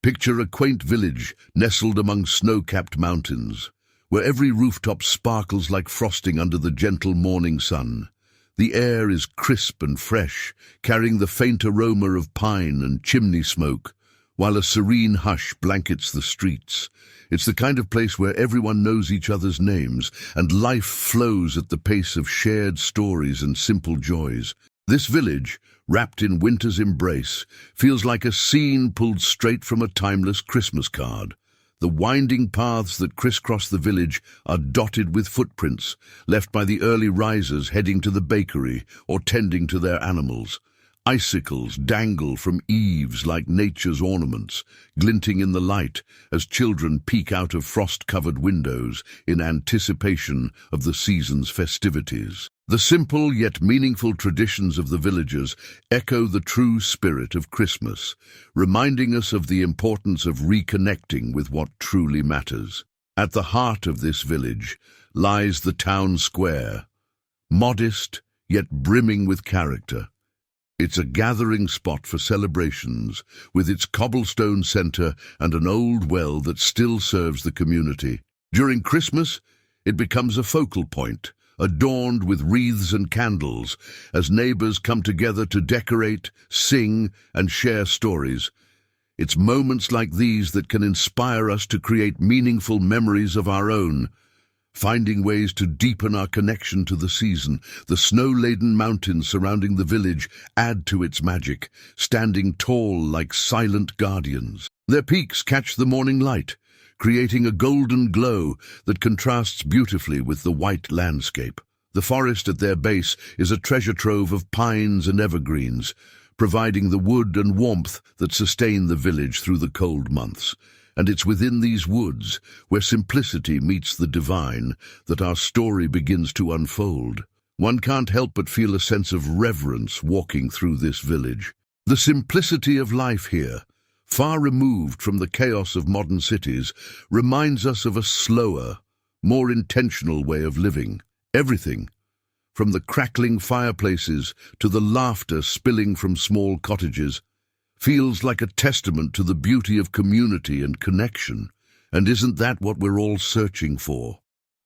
Picture a quaint village nestled among snow-capped mountains, where every rooftop sparkles like frosting under the gentle morning sun. The air is crisp and fresh, carrying the faint aroma of pine and chimney smoke, while a serene hush blankets the streets. It's the kind of place where everyone knows each other's names, and life flows at the pace of shared stories and simple joys. This village, wrapped in winter's embrace, feels like a scene pulled straight from a timeless Christmas card. The winding paths that crisscross the village are dotted with footprints left by the early risers heading to the bakery or tending to their animals. Icicles dangle from eaves like nature's ornaments, glinting in the light as children peek out of frost-covered windows in anticipation of the season's festivities. The simple yet meaningful traditions of the villagers echo the true spirit of Christmas, reminding us of the importance of reconnecting with what truly matters. At the heart of this village lies the town square, modest yet brimming with character. It's a gathering spot for celebrations, with its cobblestone center and an old well that still serves the community. During Christmas, it becomes a focal point, adorned with wreaths and candles, as neighbors come together to decorate, sing, and share stories. It's moments like these that can inspire us to create meaningful memories of our own, finding ways to deepen our connection to the season. The snow-laden mountains surrounding the village add to its magic, standing tall like silent guardians. Their peaks catch the morning light, creating a golden glow that contrasts beautifully with the white landscape. The forest at their base is a treasure trove of pines and evergreens, providing the wood and warmth that sustain the village through the cold months. And it's within these woods, where simplicity meets the divine, that our story begins to unfold. One can't help but feel a sense of reverence walking through this village. The simplicity of life here, far removed from the chaos of modern cities, reminds us of a slower, more intentional way of living. Everything, from the crackling fireplaces to the laughter spilling from small cottages, feels like a testament to the beauty of community and connection. And isn't that what we're all searching for?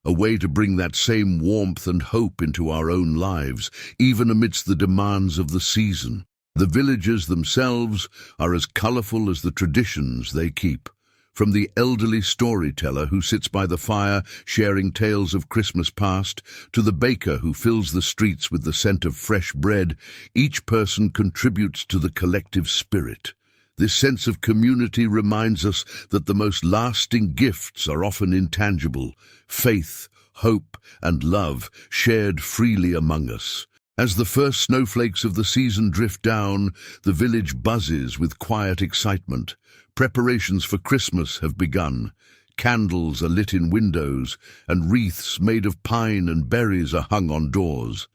A way to bring that same warmth and hope into our own lives, even amidst the demands of the season. The villagers themselves are as colorful as the traditions they keep. From the elderly storyteller who sits by the fire sharing tales of Christmas past, to the baker who fills the streets with the scent of fresh bread, each person contributes to the collective spirit. This sense of community reminds us that the most lasting gifts are often intangible: faith, hope, and love shared freely among us. As the first snowflakes of the season drift down, the village buzzes with quiet excitement. Preparations for Christmas have begun. Candles are lit in windows, and wreaths made of pine and berries are hung on doors.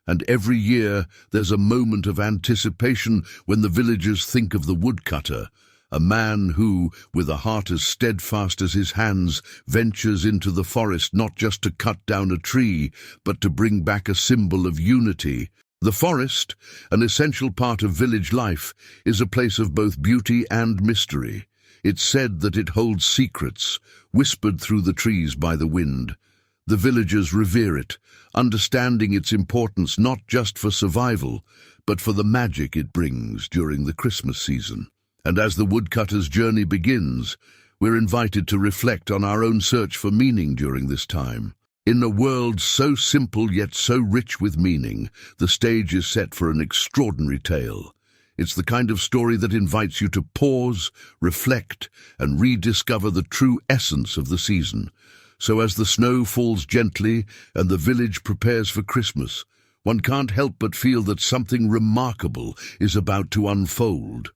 And every year there's a moment of anticipation when the villagers think of the woodcutter, a man who, with a heart as steadfast as his hands, ventures into the forest not just to cut down a tree, but to bring back a symbol of unity. The forest, an essential part of village life, is a place of both beauty and mystery. It's said that it holds secrets, whispered through the trees by the wind. The villagers revere it, understanding its importance not just for survival, but for the magic it brings during the Christmas season. And as the woodcutter's journey begins, we're invited to reflect on our own search for meaning during this time. In a world so simple yet so rich with meaning, the stage is set for an extraordinary tale. It's the kind of story that invites you to pause, reflect, and rediscover the true essence of the season. So as the snow falls gently and the village prepares for Christmas, one can't help but feel that something remarkable is about to unfold.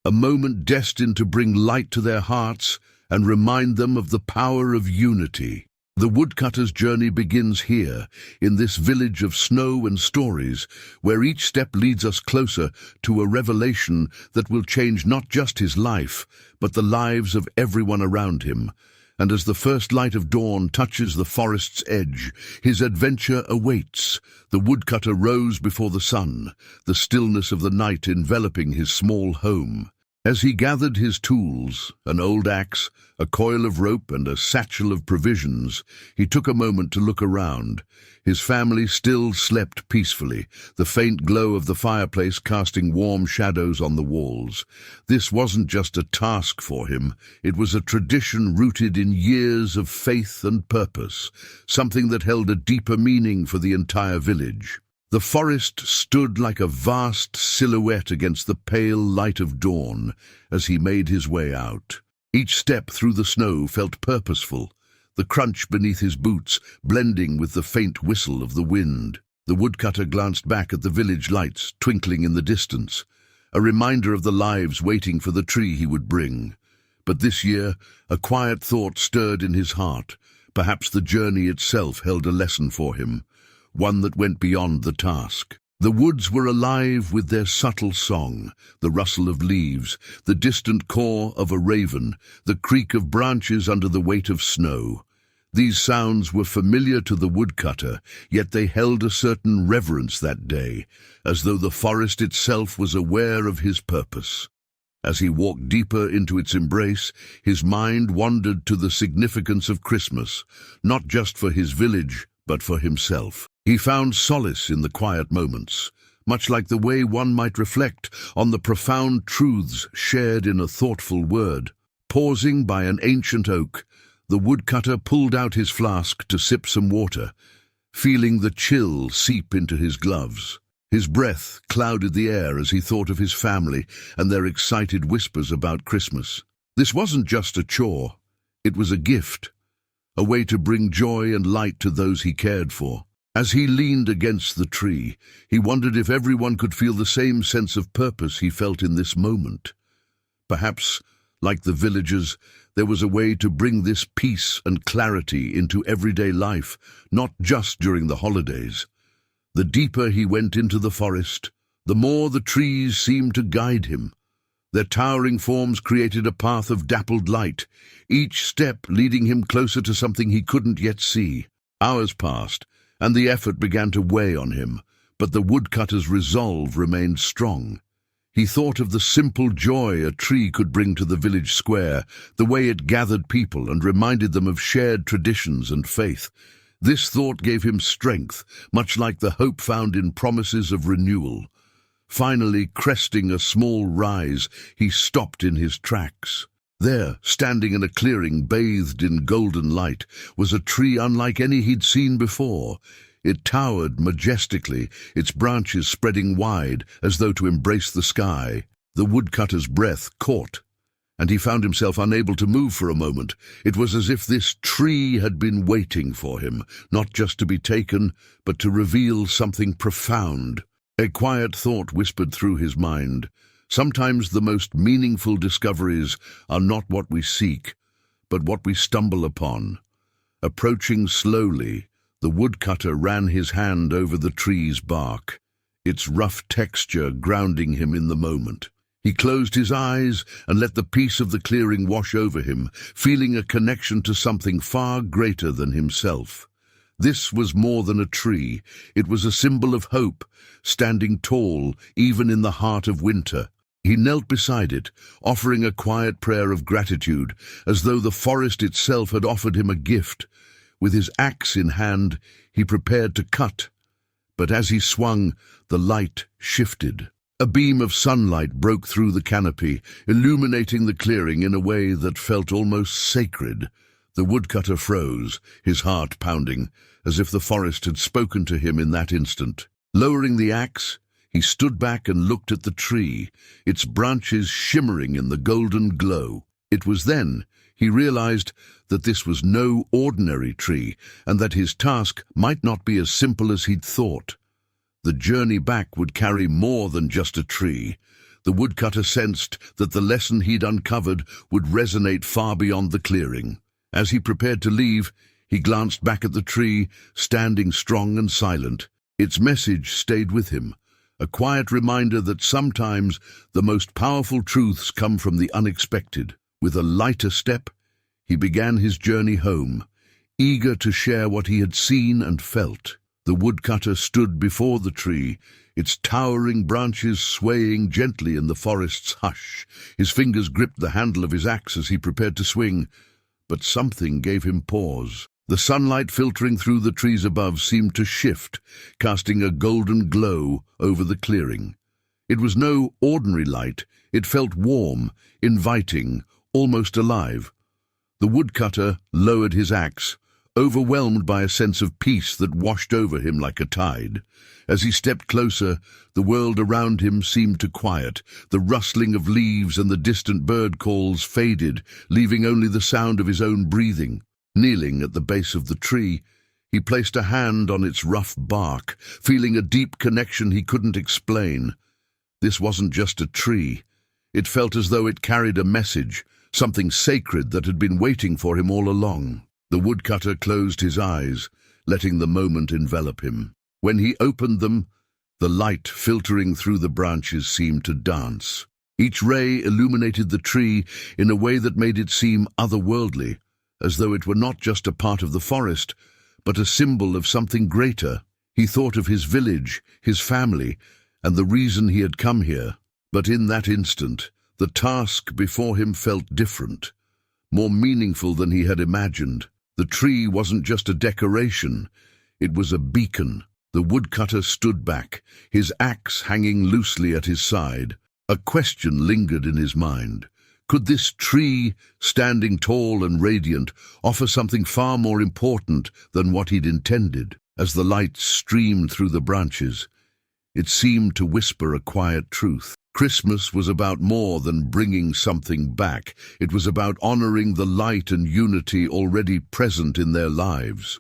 A moment destined to bring light to their hearts and remind them of the power of unity. The woodcutter's journey begins here, in this village of snow and stories, where each step leads us closer to a revelation that will change not just his life, but the lives of everyone around him. And as the first light of dawn touches the forest's edge, his adventure awaits. The woodcutter rose before the sun, the stillness of the night enveloping his small home. As he gathered his tools, an old axe, a coil of rope and a satchel of provisions, he took a moment to look around. His family still slept peacefully, the faint glow of the fireplace casting warm shadows on the walls. This wasn't just a task for him, it was a tradition rooted in years of faith and purpose, something that held a deeper meaning for the entire village. The forest stood like a vast silhouette against the pale light of dawn as he made his way out. Each step through the snow felt purposeful, the crunch beneath his boots blending with the faint whistle of the wind. The woodcutter glanced back at the village lights twinkling in the distance, a reminder of the lives waiting for the tree he would bring. But this year, a quiet thought stirred in his heart. Perhaps the journey itself held a lesson for him, one that went beyond the task. The woods were alive with their subtle song, the rustle of leaves, the distant caw of a raven, the creak of branches under the weight of snow. These sounds were familiar to the woodcutter, yet they held a certain reverence that day, as though the forest itself was aware of his purpose. As he walked deeper into its embrace, his mind wandered to the significance of Christmas, not just for his village, but for himself. He found solace in the quiet moments, much like the way one might reflect on the profound truths shared in a thoughtful word. Pausing by an ancient oak, the woodcutter pulled out his flask to sip some water, feeling the chill seep into his gloves. His breath clouded the air as he thought of his family and their excited whispers about Christmas. This wasn't just a chore, it was a gift, a way to bring joy and light to those he cared for. As he leaned against the tree, he wondered if everyone could feel the same sense of purpose he felt in this moment. Perhaps, like the villagers, there was a way to bring this peace and clarity into everyday life, not just during the holidays. The deeper he went into the forest, the more the trees seemed to guide him. Their towering forms created a path of dappled light, each step leading him closer to something he couldn't yet see. Hours passed, and the effort began to weigh on him, but the woodcutter's resolve remained strong. He thought of the simple joy a tree could bring to the village square, the way it gathered people and reminded them of shared traditions and faith. This thought gave him strength, much like the hope found in promises of renewal. Finally, cresting a small rise, he stopped in his tracks. There, standing in a clearing bathed in golden light, was a tree unlike any he'd seen before. It towered majestically, its branches spreading wide as though to embrace the sky. The woodcutter's breath caught, and he found himself unable to move for a moment. It was as if this tree had been waiting for him, not just to be taken, but to reveal something profound. A quiet thought whispered through his mind. Sometimes the most meaningful discoveries are not what we seek, but what we stumble upon. Approaching slowly, the woodcutter ran his hand over the tree's bark, its rough texture grounding him in the moment. He closed his eyes and let the peace of the clearing wash over him, feeling a connection to something far greater than himself. This was more than a tree. It was a symbol of hope, standing tall even in the heart of winter. He knelt beside it, offering a quiet prayer of gratitude, as though the forest itself had offered him a gift. With his axe in hand, he prepared to cut. But as he swung, the light shifted. A beam of sunlight broke through the canopy, illuminating the clearing in a way that felt almost sacred. The woodcutter froze, his heart pounding, as if the forest had spoken to him in that instant. Lowering the axe, he stood back and looked at the tree, its branches shimmering in the golden glow. It was then he realized that this was no ordinary tree, and that his task might not be as simple as he'd thought. The journey back would carry more than just a tree. The woodcutter sensed that the lesson he'd uncovered would resonate far beyond the clearing. As he prepared to leave, he glanced back at the tree, standing strong and silent. Its message stayed with him, a quiet reminder that sometimes the most powerful truths come from the unexpected. With a lighter step, he began his journey home, eager to share what he had seen and felt. The woodcutter stood before the tree, its towering branches swaying gently in the forest's hush. His fingers gripped the handle of his axe as he prepared to swing, but something gave him pause. The sunlight filtering through the trees above seemed to shift, casting a golden glow over the clearing. It was no ordinary light. It felt warm, inviting, almost alive. The woodcutter lowered his axe, overwhelmed by a sense of peace that washed over him like a tide. As he stepped closer, the world around him seemed to quiet. The rustling of leaves and the distant bird calls faded, leaving only the sound of his own breathing. Kneeling at the base of the tree, he placed a hand on its rough bark, feeling a deep connection he couldn't explain. This wasn't just a tree. It felt as though it carried a message, something sacred that had been waiting for him all along. The woodcutter closed his eyes, letting the moment envelop him. When he opened them, the light filtering through the branches seemed to dance. Each ray illuminated the tree in a way that made it seem otherworldly, as though it were not just a part of the forest, but a symbol of something greater. He thought of his village, his family, and the reason he had come here. But in that instant, the task before him felt different, more meaningful than he had imagined. The tree wasn't just a decoration, it was a beacon. The woodcutter stood back, his axe hanging loosely at his side. A question lingered in his mind. Could this tree, standing tall and radiant, offer something far more important than what he'd intended? As the light streamed through the branches, it seemed to whisper a quiet truth. Christmas was about more than bringing something back. It was about honoring the light and unity already present in their lives.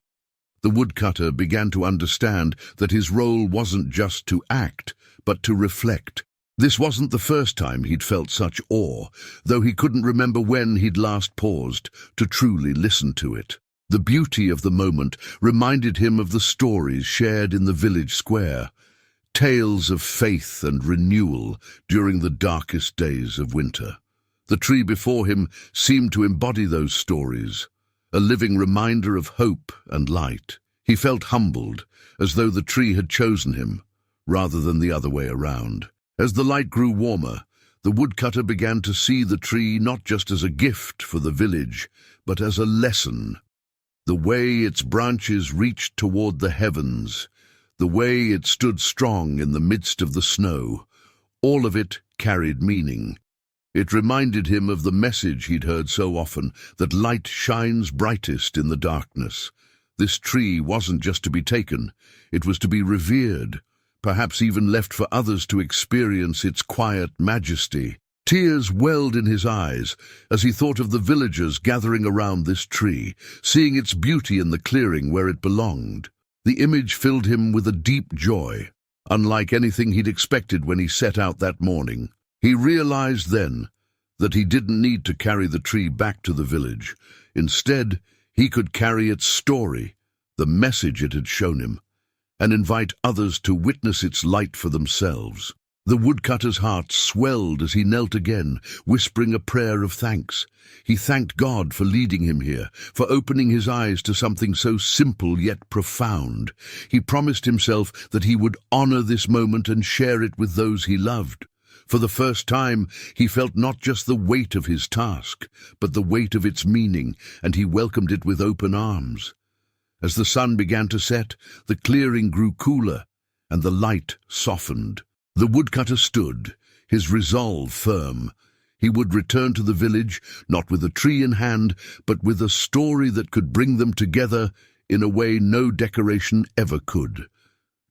The woodcutter began to understand that his role wasn't just to act, but to reflect. This wasn't the first time he'd felt such awe, though he couldn't remember when he'd last paused to truly listen to it. The beauty of the moment reminded him of the stories shared in the village square, tales of faith and renewal during the darkest days of winter. The tree before him seemed to embody those stories, a living reminder of hope and light. He felt humbled, as though the tree had chosen him, rather than the other way around. As the light grew warmer, the woodcutter began to see the tree not just as a gift for the village, but as a lesson. The way its branches reached toward the heavens, the way it stood strong in the midst of the snow, all of it carried meaning. It reminded him of the message he'd heard so often, that light shines brightest in the darkness. This tree wasn't just to be taken, it was to be revered, perhaps even left for others to experience its quiet majesty. Tears welled in his eyes as he thought of the villagers gathering around this tree, seeing its beauty in the clearing where it belonged. The image filled him with a deep joy, unlike anything he'd expected when he set out that morning. He realized then that he didn't need to carry the tree back to the village. Instead, he could carry its story, the message it had shown him, and invite others to witness its light for themselves. The woodcutter's heart swelled as he knelt again, whispering a prayer of thanks. He thanked God for leading him here, for opening his eyes to something so simple yet profound. He promised himself that he would honor this moment and share it with those he loved. For the first time, he felt not just the weight of his task, but the weight of its meaning, and he welcomed it with open arms. As the sun began to set, the clearing grew cooler, and the light softened. The woodcutter stood, his resolve firm. He would return to the village, not with a tree in hand, but with a story that could bring them together in a way no decoration ever could.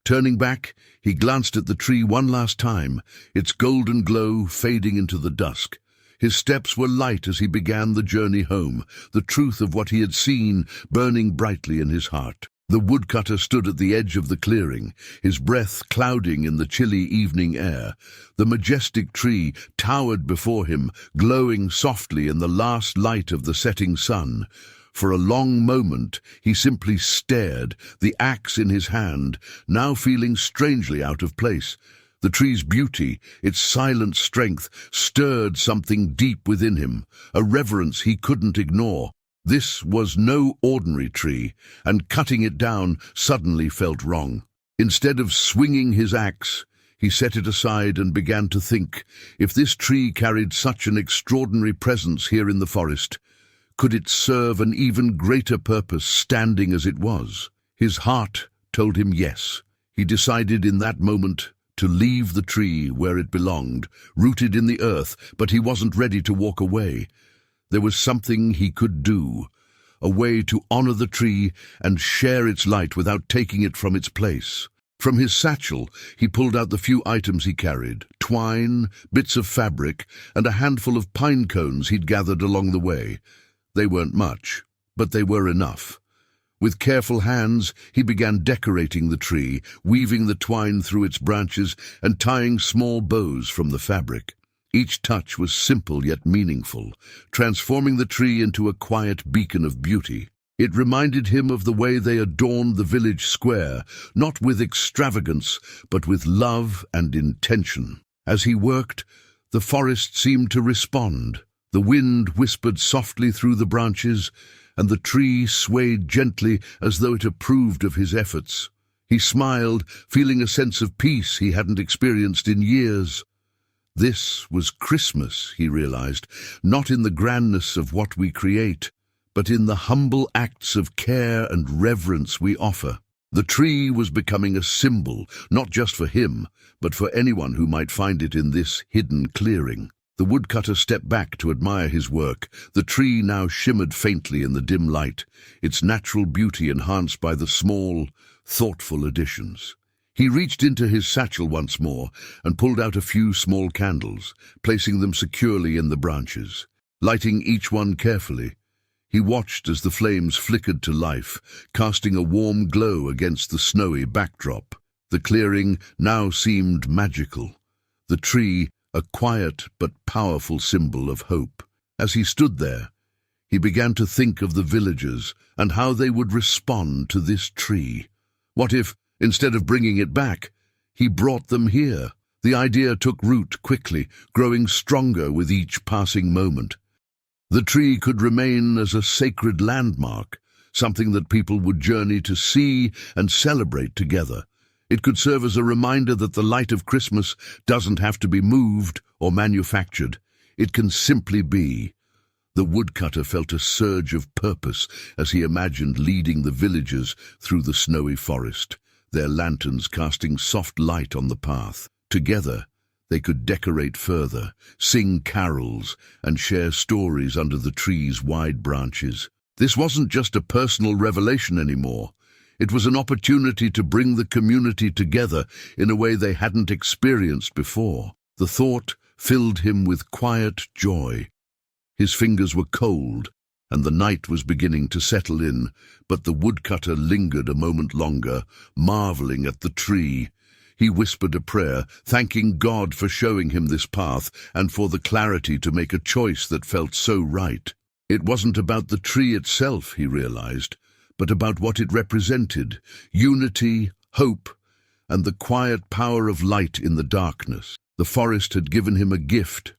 Turning back, he glanced at the tree one last time, its golden glow fading into the dusk. His steps were light as he began the journey home, the truth of what he had seen burning brightly in his heart. The woodcutter stood at the edge of the clearing, his breath clouding in the chilly evening air. The majestic tree towered before him, glowing softly in the last light of the setting sun. For a long moment he simply stared, the axe in his hand, now feeling strangely out of place. The tree's beauty, its silent strength, stirred something deep within him, a reverence he couldn't ignore. This was no ordinary tree, and cutting it down suddenly felt wrong. Instead of swinging his axe, he set it aside and began to think, if this tree carried such an extraordinary presence here in the forest, could it serve an even greater purpose standing as it was? His heart told him yes. He decided in that moment to leave the tree where it belonged, rooted in the earth, but he wasn't ready to walk away. There was something he could do, a way to honor the tree and share its light without taking it from its place. From his satchel, he pulled out the few items he carried: twine, bits of fabric, and a handful of pine cones he'd gathered along the way. They weren't much, but they were enough. With careful hands, he began decorating the tree, weaving the twine through its branches and tying small bows from the fabric. Each touch was simple yet meaningful, transforming the tree into a quiet beacon of beauty. It reminded him of the way they adorned the village square, not with extravagance, but with love and intention. As he worked, the forest seemed to respond. The wind whispered softly through the branches, and the tree swayed gently as though it approved of his efforts. He smiled, feeling a sense of peace he hadn't experienced in years. This was Christmas, he realized, not in the grandness of what we create, but in the humble acts of care and reverence we offer. The tree was becoming a symbol, not just for him, but for anyone who might find it in this hidden clearing. The woodcutter stepped back to admire his work. The tree now shimmered faintly in the dim light, its natural beauty enhanced by the small, thoughtful additions. He reached into his satchel once more and pulled out a few small candles, placing them securely in the branches. Lighting each one carefully, he watched as the flames flickered to life, casting a warm glow against the snowy backdrop. The clearing now seemed magical, the tree a quiet but powerful symbol of hope. As he stood there, he began to think of the villagers and how they would respond to this tree. What if, instead of bringing it back, he brought them here? The idea took root quickly, growing stronger with each passing moment. The tree could remain as a sacred landmark, something that people would journey to see and celebrate together. It could serve as a reminder that the light of Christmas doesn't have to be moved or manufactured. It can simply be. The woodcutter felt a surge of purpose as he imagined leading the villagers through the snowy forest, their lanterns casting soft light on the path. Together, they could decorate further, sing carols, and share stories under the tree's wide branches. This wasn't just a personal revelation anymore. It was an opportunity to bring the community together in a way they hadn't experienced before. The thought filled him with quiet joy. His fingers were cold, and the night was beginning to settle in, but the woodcutter lingered a moment longer, marveling at the tree. He whispered a prayer, thanking God for showing him this path and for the clarity to make a choice that felt so right. It wasn't about the tree itself, he realized, but about what it represented: unity, hope, and the quiet power of light in the darkness. The forest had given him a gift,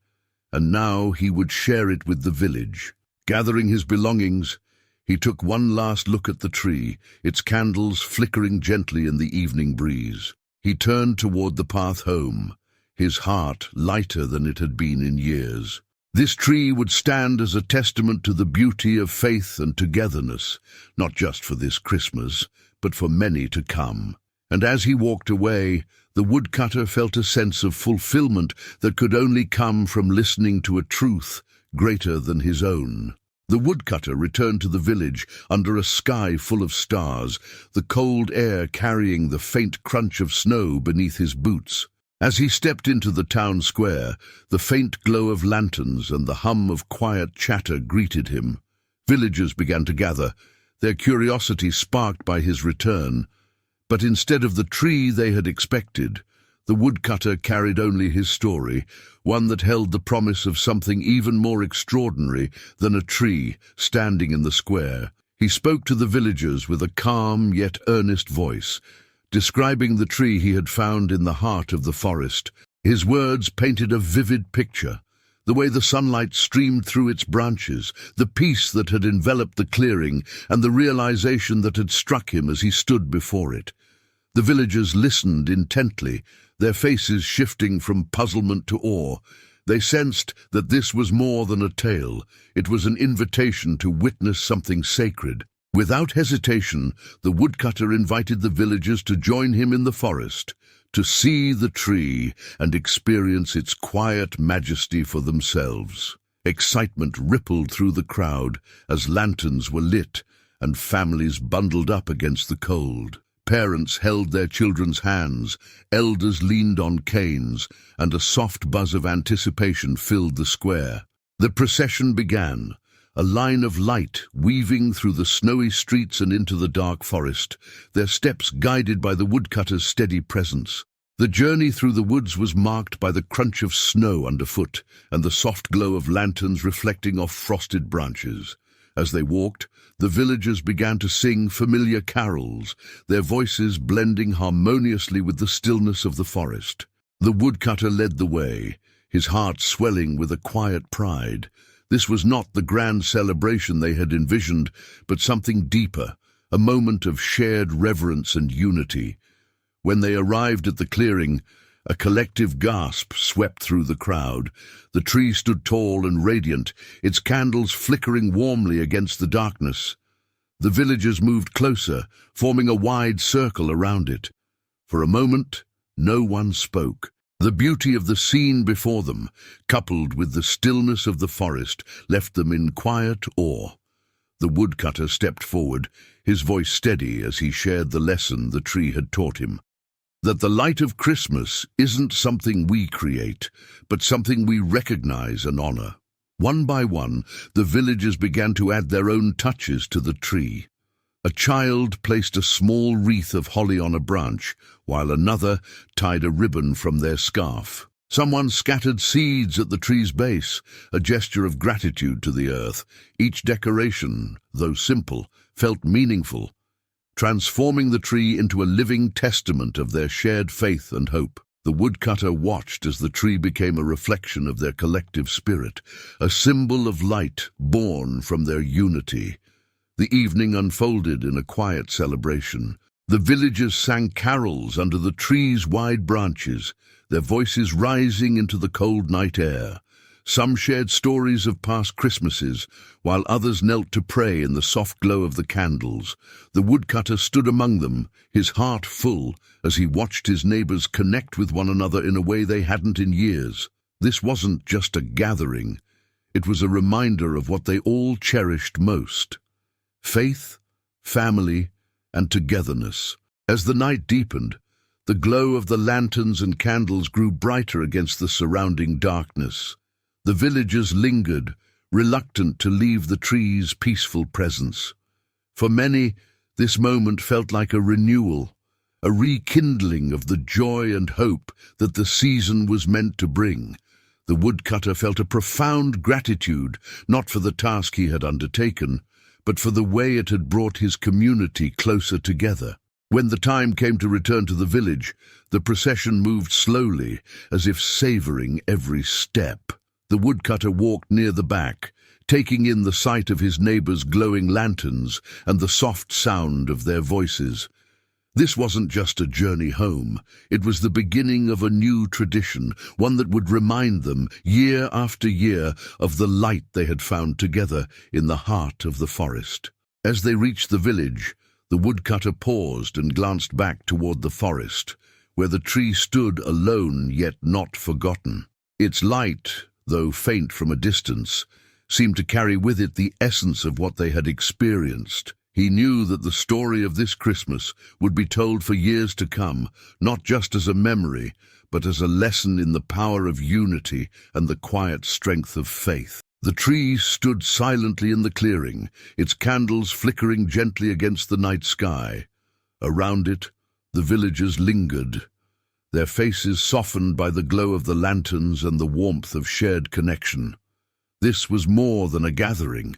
and now he would share it with the village. Gathering his belongings, he took one last look at the tree, its candles flickering gently in the evening breeze. He turned toward the path home, his heart lighter than it had been in years. This tree would stand as a testament to the beauty of faith and togetherness, not just for this Christmas, but for many to come. And as he walked away, the woodcutter felt a sense of fulfillment that could only come from listening to a truth greater than his own. The woodcutter returned to the village under a sky full of stars, the cold air carrying the faint crunch of snow beneath his boots. As he stepped into the town square, the faint glow of lanterns and the hum of quiet chatter greeted him. Villagers began to gather, their curiosity sparked by his return. But instead of the tree they had expected, the woodcutter carried only his story, one that held the promise of something even more extraordinary than a tree standing in the square. He spoke to the villagers with a calm yet earnest voice, describing the tree he had found in the heart of the forest. His words painted a vivid picture: The way the sunlight streamed through its branches, the peace that had enveloped the clearing, and the realization that had struck him as he stood before it. The villagers listened intently, their faces shifting from puzzlement to awe. They sensed that this was more than a tale. It was an invitation to witness something sacred. Without hesitation, the woodcutter invited the villagers to join him in the forest, to see the tree and experience its quiet majesty for themselves. Excitement rippled through the crowd as lanterns were lit and families bundled up against the cold. Parents held their children's hands, elders leaned on canes, and a soft buzz of anticipation filled the square. The procession began, a line of light weaving through the snowy streets and into the dark forest, their steps guided by the woodcutter's steady presence. The journey through the woods was marked by the crunch of snow underfoot and the soft glow of lanterns reflecting off frosted branches. As they walked, the villagers began to sing familiar carols, their voices blending harmoniously with the stillness of the forest. The woodcutter led the way, his heart swelling with a quiet pride. This was not the grand celebration they had envisioned, but something deeper, a moment of shared reverence and unity. When they arrived at the clearing, a collective gasp swept through the crowd. The tree stood tall and radiant, its candles flickering warmly against the darkness. The villagers moved closer, forming a wide circle around it. For a moment, no one spoke. The beauty of the scene before them, coupled with the stillness of the forest, left them in quiet awe. The woodcutter stepped forward, his voice steady as he shared the lesson the tree had taught him. That the light of Christmas isn't something we create, but something we recognize and honor. One by one, the villagers began to add their own touches to the tree. A child placed a small wreath of holly on a branch, while another tied a ribbon from their scarf. Someone scattered seeds at the tree's base, a gesture of gratitude to the earth. Each decoration, though simple, felt meaningful, transforming the tree into a living testament of their shared faith and hope. The woodcutter watched as the tree became a reflection of their collective spirit, a symbol of light born from their unity. The evening unfolded in a quiet celebration. The villagers sang carols under the tree's wide branches, their voices rising into the cold night air. Some shared stories of past Christmases, while others knelt to pray in the soft glow of the candles. The woodcutter stood among them, his heart full, as he watched his neighbors connect with one another in a way they hadn't in years. This wasn't just a gathering. It was a reminder of what they all cherished most: faith, family, and togetherness. As the night deepened, the glow of the lanterns and candles grew brighter against the surrounding darkness. The villagers lingered, reluctant to leave the tree's peaceful presence. For many, this moment felt like a renewal, a rekindling of the joy and hope that the season was meant to bring. The woodcutter felt a profound gratitude, not for the task he had undertaken, but for the way it had brought his community closer together. When the time came to return to the village, the procession moved slowly, as if savoring every step. The woodcutter walked near the back, taking in the sight of his neighbors' glowing lanterns and the soft sound of their voices. This wasn't just a journey home. It was the beginning of a new tradition, one that would remind them, year after year, of the light they had found together in the heart of the forest. As they reached the village, the woodcutter paused and glanced back toward the forest, where the tree stood alone yet not forgotten. Its light, though faint from a distance, seemed to carry with it the essence of what they had experienced. He knew that the story of this Christmas would be told for years to come, not just as a memory, but as a lesson in the power of unity and the quiet strength of faith. The tree stood silently in the clearing, its candles flickering gently against the night sky. Around it, the villagers lingered, their faces softened by the glow of the lanterns and the warmth of shared connection. This was more than a gathering.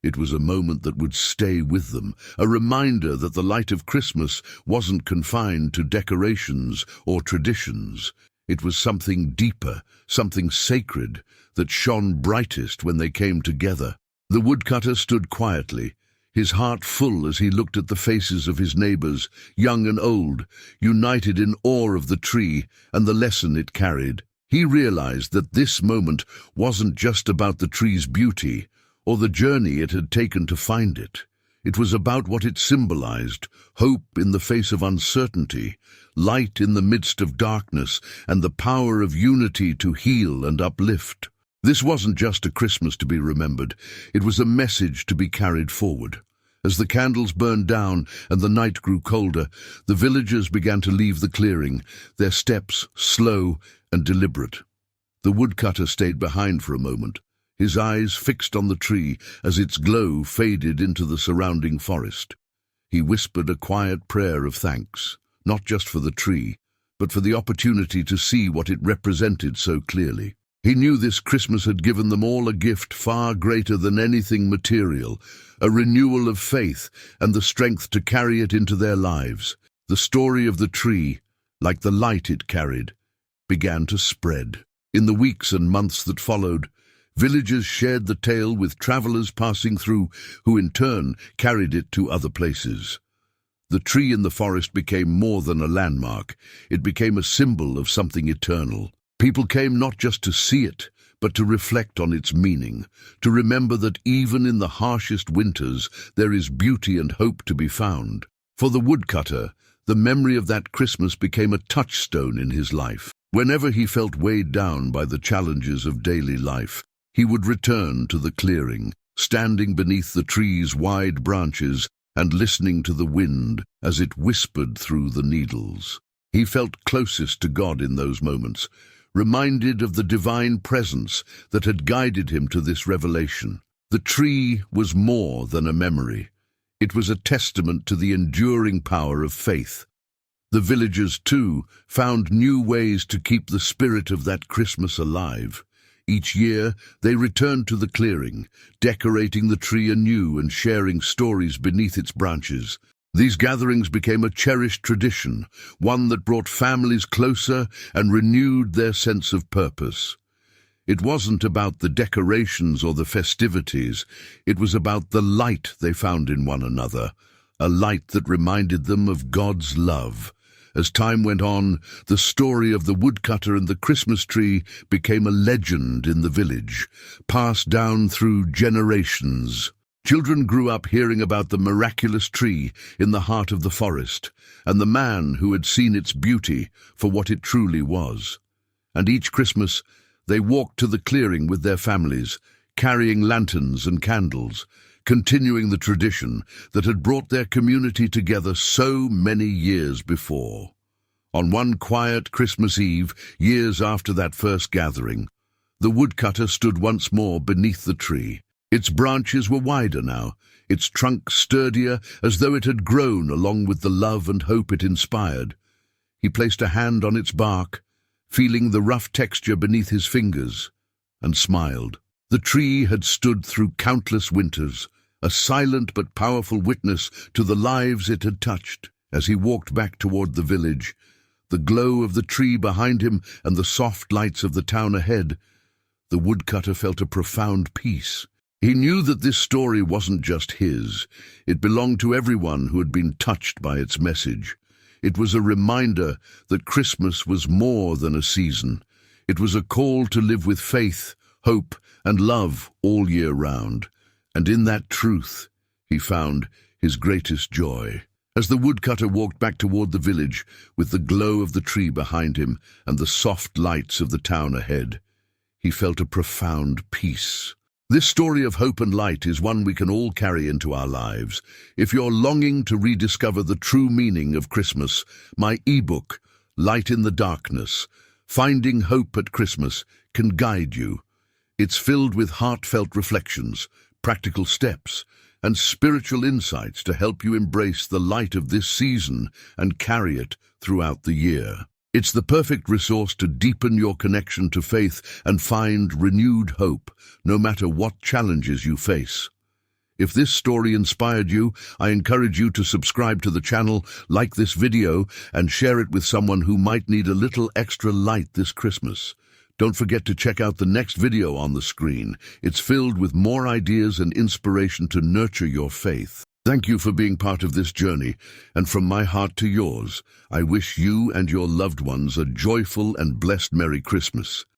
It was a moment that would stay with them, a reminder that the light of Christmas wasn't confined to decorations or traditions. It was something deeper, something sacred, that shone brightest when they came together. The woodcutter stood quietly, his heart full as he looked at the faces of his neighbors, young and old, united in awe of the tree and the lesson it carried. He realized that this moment wasn't just about the tree's beauty or the journey it had taken to find it. It was about what it symbolized: hope in the face of uncertainty, light in the midst of darkness, and the power of unity to heal and uplift. This wasn't just a Christmas to be remembered, it was a message to be carried forward. As the candles burned down and the night grew colder, the villagers began to leave the clearing, their steps slow and deliberate. The woodcutter stayed behind for a moment, his eyes fixed on the tree as its glow faded into the surrounding forest. He whispered a quiet prayer of thanks, not just for the tree, but for the opportunity to see what it represented so clearly. He knew this Christmas had given them all a gift far greater than anything material, a renewal of faith and the strength to carry it into their lives. The story of the tree, like the light it carried, began to spread. In the weeks and months that followed, villagers shared the tale with travelers passing through, who in turn carried it to other places. The tree in the forest became more than a landmark. It became a symbol of something eternal. People came not just to see it, but to reflect on its meaning, to remember that even in the harshest winters there is beauty and hope to be found. For the woodcutter, the memory of that Christmas became a touchstone in his life. Whenever he felt weighed down by the challenges of daily life, he would return to the clearing, standing beneath the tree's wide branches and listening to the wind as it whispered through the needles. He felt closest to God in those moments, reminded of the divine presence that had guided him to this revelation. The tree was more than a memory. It was a testament to the enduring power of faith. The villagers, too, found new ways to keep the spirit of that Christmas alive. Each year, they returned to the clearing, decorating the tree anew and sharing stories beneath its branches. These gatherings became a cherished tradition, one that brought families closer and renewed their sense of purpose. It wasn't about the decorations or the festivities, it was about the light they found in one another, a light that reminded them of God's love. As time went on, the story of the woodcutter and the Christmas tree became a legend in the village, passed down through generations. Children grew up hearing about the miraculous tree in the heart of the forest, and the man who had seen its beauty for what it truly was. And each Christmas, they walked to the clearing with their families, carrying lanterns and candles, continuing the tradition that had brought their community together so many years before. On one quiet Christmas Eve, years after that first gathering, the woodcutter stood once more beneath the tree. Its branches were wider now, its trunk sturdier, as though it had grown along with the love and hope it inspired. He placed a hand on its bark, feeling the rough texture beneath his fingers, and smiled. The tree had stood through countless winters, a silent but powerful witness to the lives it had touched. As he walked back toward the village, the glow of the tree behind him and the soft lights of the town ahead, the woodcutter felt a profound peace. He knew that this story wasn't just his. It belonged to everyone who had been touched by its message. It was a reminder that Christmas was more than a season. It was a call to live with faith, hope, and love all year round. And in that truth, he found his greatest joy. As the woodcutter walked back toward the village, with the glow of the tree behind him and the soft lights of the town ahead, he felt a profound peace. This story of hope and light is one we can all carry into our lives. If you're longing to rediscover the true meaning of Christmas, my ebook, Light in the Darkness, Finding Hope at Christmas, can guide you. It's filled with heartfelt reflections, practical steps, and spiritual insights to help you embrace the light of this season and carry it throughout the year. It's the perfect resource to deepen your connection to faith and find renewed hope, no matter what challenges you face. If this story inspired you, I encourage you to subscribe to the channel, like this video, and share it with someone who might need a little extra light this Christmas. Don't forget to check out the next video on the screen. It's filled with more ideas and inspiration to nurture your faith. Thank you for being part of this journey, and from my heart to yours, I wish you and your loved ones a joyful and blessed Merry Christmas.